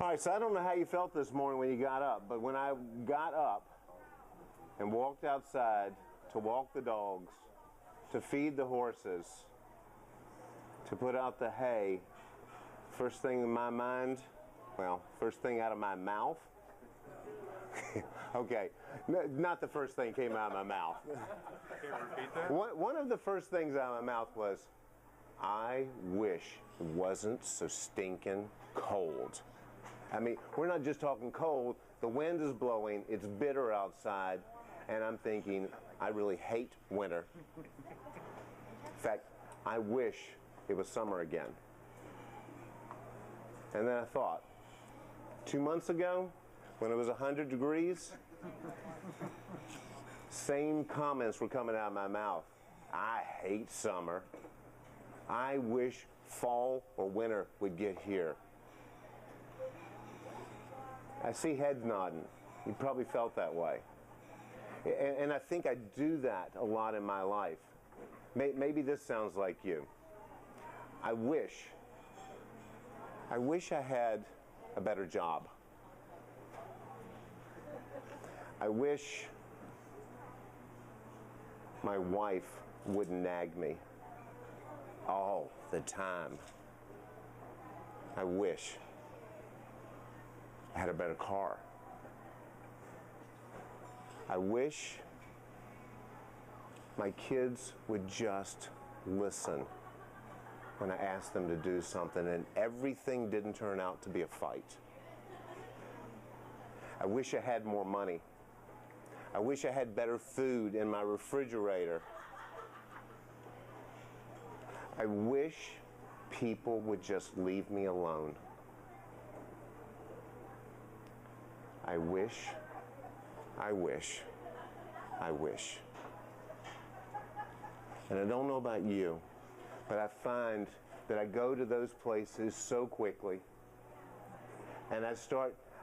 All right, so I don't know how you felt this morning when you got up, but when I got up and walked outside to walk the dogs, to feed the horses, to put out the hay, first thing in my mind, well, first thing out of my mouth, okay, not the first thing came out of my mouth. Can you repeat that? One of the first things out of my mouth was, I wish it wasn't so stinking cold. I mean, we're not just talking cold, the wind is blowing, it's bitter outside, and I'm thinking, I really hate winter. In fact, I wish it was summer again. And then I thought, 2 months ago, when it was 100 degrees, same comments were coming out of my mouth. I hate summer. I wish fall or winter would get here. I see heads nodding. You probably felt that way. And I think I do that a lot in my life. Maybe this sounds like you. I wish I had a better job. I wish my wife wouldn't nag me all the time. I wish I had a better car. I wish my kids would just listen when I asked them to do something and everything didn't turn out to be a fight. I wish I had more money. I wish I had better food in my refrigerator. I wish people would just leave me alone. I wish. And I don't know about you, but I find that I go to those places so quickly, and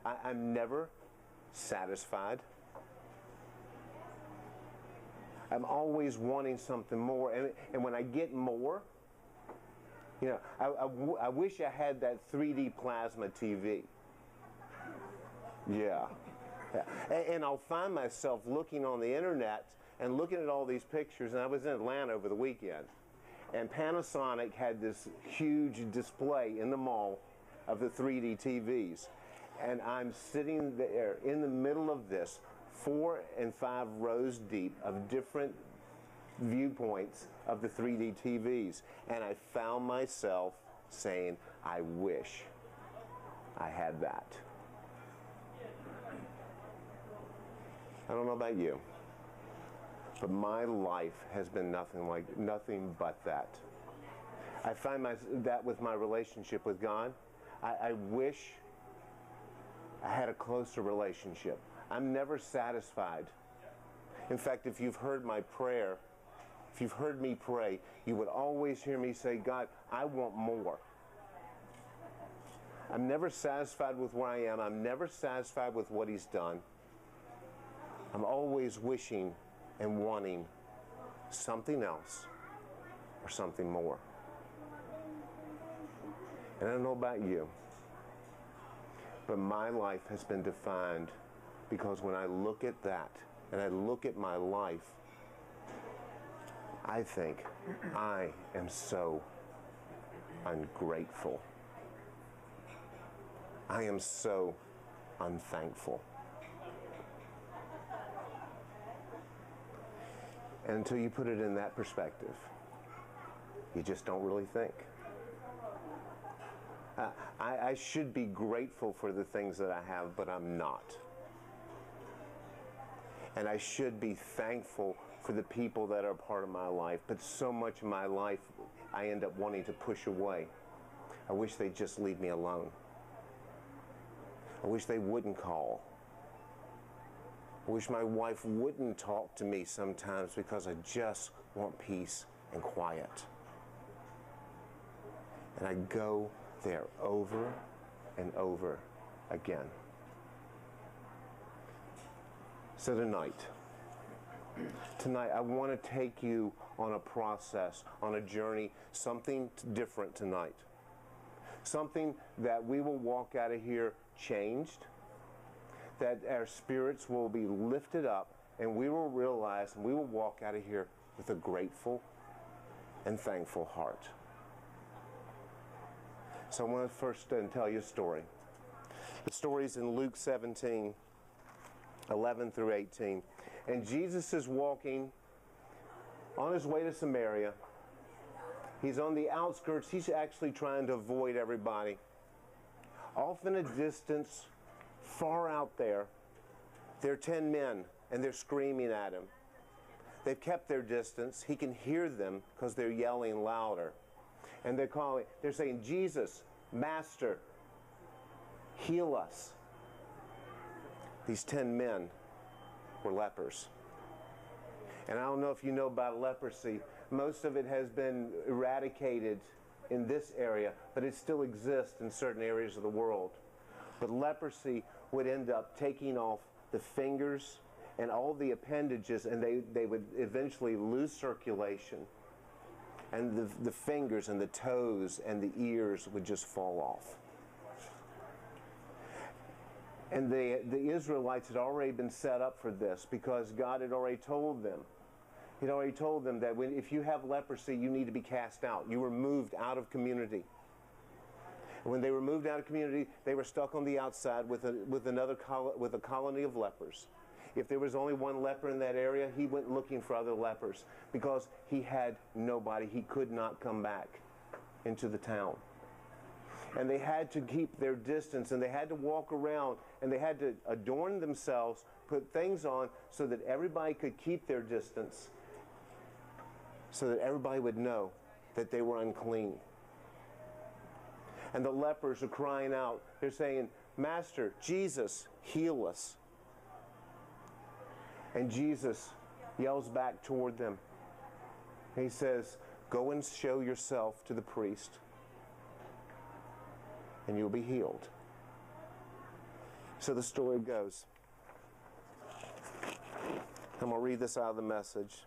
I'm never satisfied. I'm always wanting something more, and when I get more, you know, I wish I had that 3D plasma TV. Yeah. And I'll find myself looking on the internet and looking at all these pictures, and I was in Atlanta over the weekend, and Panasonic had this huge display in the mall of the 3D TVs, and I'm sitting there in the middle of this, 4 and 5 rows deep of different viewpoints of the 3D TVs, and I found myself saying, I wish I had that. I don't know about you, but my life has been nothing but that. I find that with my relationship with God. I wish I had a closer relationship. I'm never satisfied. In fact, if you've heard my prayer, if you've heard me pray, you would always hear me say, God, I want more. I'm never satisfied with where I am. I'm never satisfied with what He's done. I'm always wishing and wanting something else or something more. And I don't know about you, but my life has been defined because when I look at that and I look at my life, I think I am so ungrateful. I am so unthankful. And until you put it in that perspective, you just don't really think. I should be grateful for the things that I have, but I'm not. And I should be thankful for the people that are part of my life, but so much of my life I end up wanting to push away. I wish they'd just leave me alone. I wish they wouldn't call. I wish my wife wouldn't talk to me sometimes because I just want peace and quiet. And I go there over and over again. So tonight I want to take you on a process, on a journey, something different tonight. Something that we will walk out of here changed, that our spirits will be lifted up, and we will realize and we will walk out of here with a grateful and thankful heart. So I want to first tell you a story. The story's in Luke 17, 11 through 18. And Jesus is walking on his way to Samaria. He's on the outskirts. He's actually trying to avoid everybody. Off in a distance, far out there are 10 men, and they're screaming at him. They've kept their distance. He can hear them because they're yelling louder. And they're saying, Jesus, Master, heal us. These 10 men were lepers. And I don't know if you know about leprosy. Most of it has been eradicated in this area, but it still exists in certain areas of the world. But leprosy would end up taking off the fingers and all the appendages, and they would eventually lose circulation. And the fingers and the toes and the ears would just fall off. And the Israelites had already been set up for this because God had already told them. He'd already told them that if you have leprosy, you need to be cast out. You were moved out of community. And when they were moved out of community, they were stuck on the outside with a colony of lepers. If there was only one leper in that area, he went looking for other lepers because he had nobody. He could not come back into the town. And they had to keep their distance, and they had to walk around, and they had to adorn themselves, put things on so that everybody could keep their distance, so that everybody would know that they were unclean. And the lepers are crying out. They're saying, Master, Jesus, heal us. And Jesus yells back toward them. He says, go and show yourself to the priest, and you'll be healed. So the story goes. I'm going to read this out of the Message.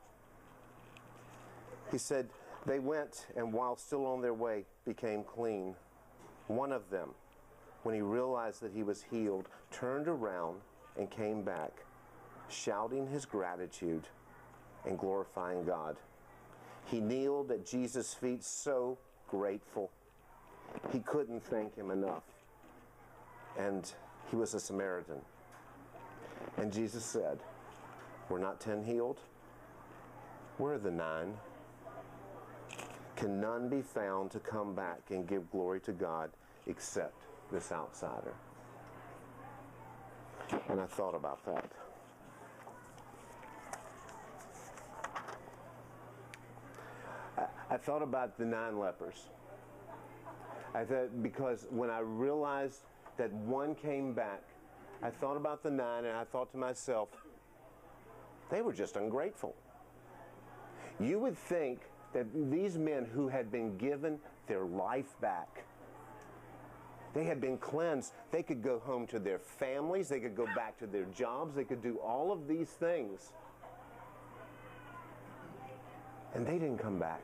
He said, they went, and while still on their way, became clean. One of them, when he realized that he was healed, turned around and came back, shouting his gratitude and glorifying God. He kneeled at Jesus' feet, so grateful. He couldn't thank him enough. And he was a Samaritan. And Jesus said, were not 10 healed? Where are the 9? Can none be found to come back and give glory to God except this outsider? And I thought about that. I thought about the 9 lepers. I thought, because when I realized that one came back, I thought about the 9, and I thought to myself, they were just ungrateful. You would think that these men who had been given their life back, they had been cleansed, they could go home to their families, they could go back to their jobs, they could do all of these things. And they didn't come back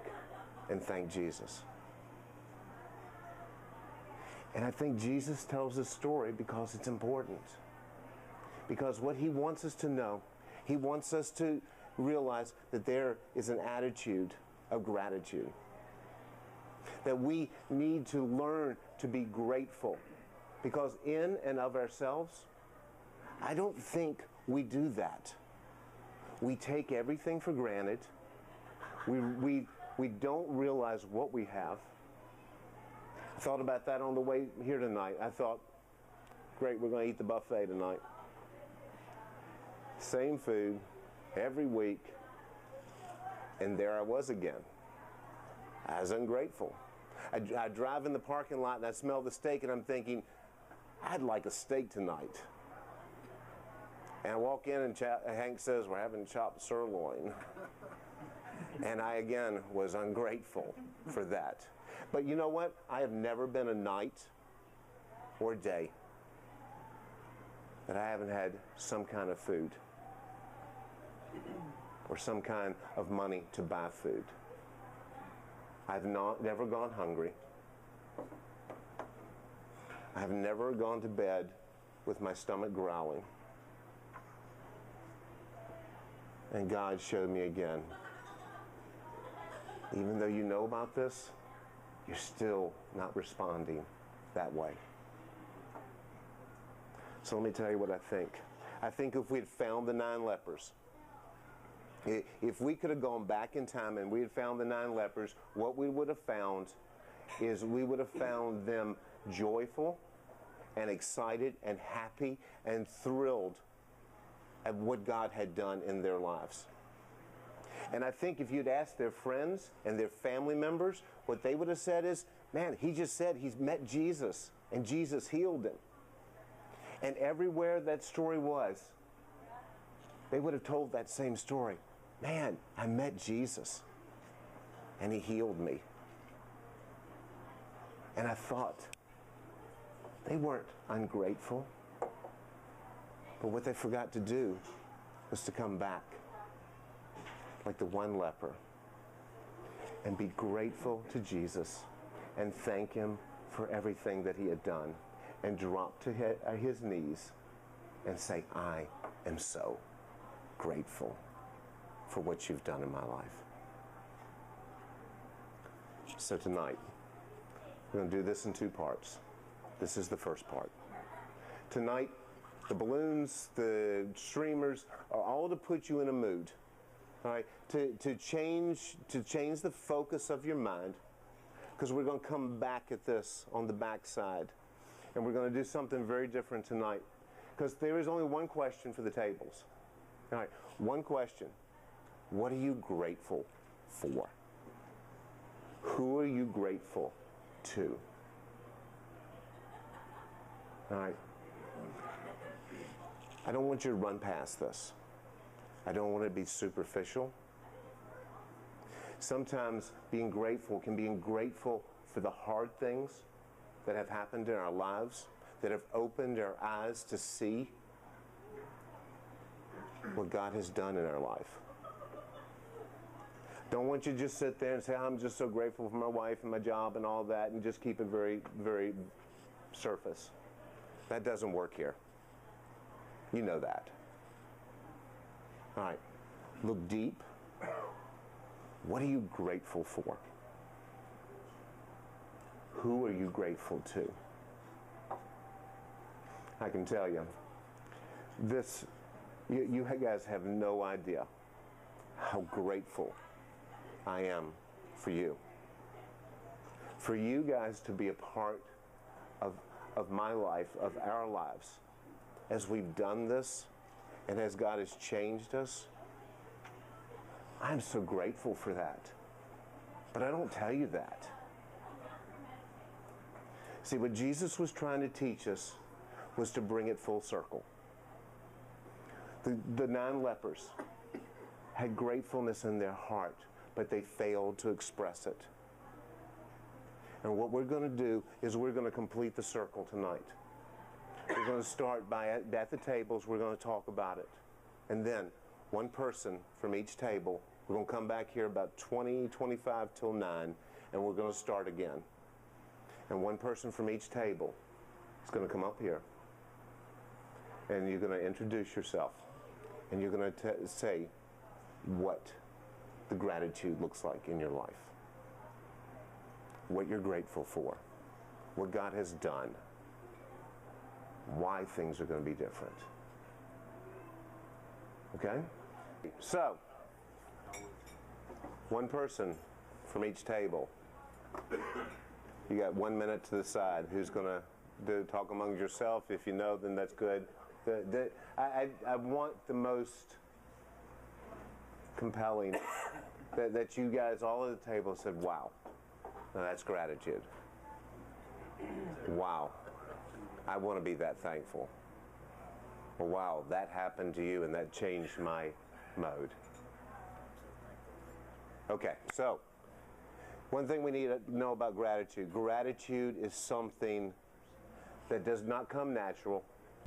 and thank Jesus. And I think Jesus tells this story because it's important. Because what he wants us to know, he wants us to realize that there is an attitude of gratitude. That we need to learn to be grateful. Because in and of ourselves, I don't think we do that. We take everything for granted. We don't realize what we have. I thought about that on the way here tonight. I thought, great, we're going to eat the buffet tonight. Same food every week. And there I was again. I was ungrateful. I drive in the parking lot and I smell the steak and I'm thinking, I'd like a steak tonight. And I walk in and Hank says, we're having chopped sirloin. And I again was ungrateful for that. But you know what? I have never been a night or day that I haven't had some kind of food or some kind of money to buy food. I've never gone hungry. I've never gone to bed with my stomach growling. And God showed me again, even though you know about this, you're still not responding that way. So let me tell you what I think. I think if we had found the 9 lepers, if we could have gone back in time and we had found the 9 lepers, what we would have found is we would have found them joyful and excited and happy and thrilled at what God had done in their lives. And I think if you'd asked their friends and their family members, what they would have said is, man, he just said he's met Jesus and Jesus healed him. And everywhere that story was, they would have told that same story. Man, I met Jesus and he healed me. And I thought, they weren't ungrateful. But what they forgot to do was to come back, like the one leper, and be grateful to Jesus and thank him for everything that he had done, and drop to his knees and say, I am so grateful for what you've done in my life. So tonight, we're going to do this in 2 parts. This is the first part. Tonight, the balloons, the streamers are all to put you in a mood, all right, to change the focus of your mind, because we're going to come back at this on the back side, and we're going to do something very different tonight, because there is only one question for the tables. All right, one question. What are you grateful for? Who are you grateful to? All right. I don't want you to run past this. I don't want it to be superficial. Sometimes being grateful can be grateful for the hard things that have happened in our lives, that have opened our eyes to see what God has done in our life. Don't want you to just sit there and say, I'm just so grateful for my wife and my job and all that, and just keep it very, very surface. That doesn't work here. You know that. All right. Look deep. What are you grateful for? Who are you grateful to? I can tell you, you guys have no idea how grateful I am for you. For you guys to be a part of my life, of our lives, as we've done this and as God has changed us. I'm so grateful for that. But I don't tell you that. See, what Jesus was trying to teach us was to bring it full circle. The 9 lepers had gratefulness in their heart, but they failed to express it. And what we're going to do is we're going to complete the circle tonight. We're going to start at the tables, we're going to talk about it. And then one person from each table, we're going to come back here about 25 till 9, and we're going to start again. And one person from each table is going to come up here, and you're going to introduce yourself, and you're going to say what the gratitude looks like in your life, what you're grateful for, what God has done, why things are going to be different. Okay? So, one person from each table. You got 1 minute to decide who's going to talk among yourself. If you know, then that's good. I want the most compelling that you guys all at the table said, wow, now that's gratitude. Wow, I want to be that thankful. Or wow, that happened to you and that changed my mode. Okay, so one thing we need to know about gratitude. Gratitude is something that does not come natural.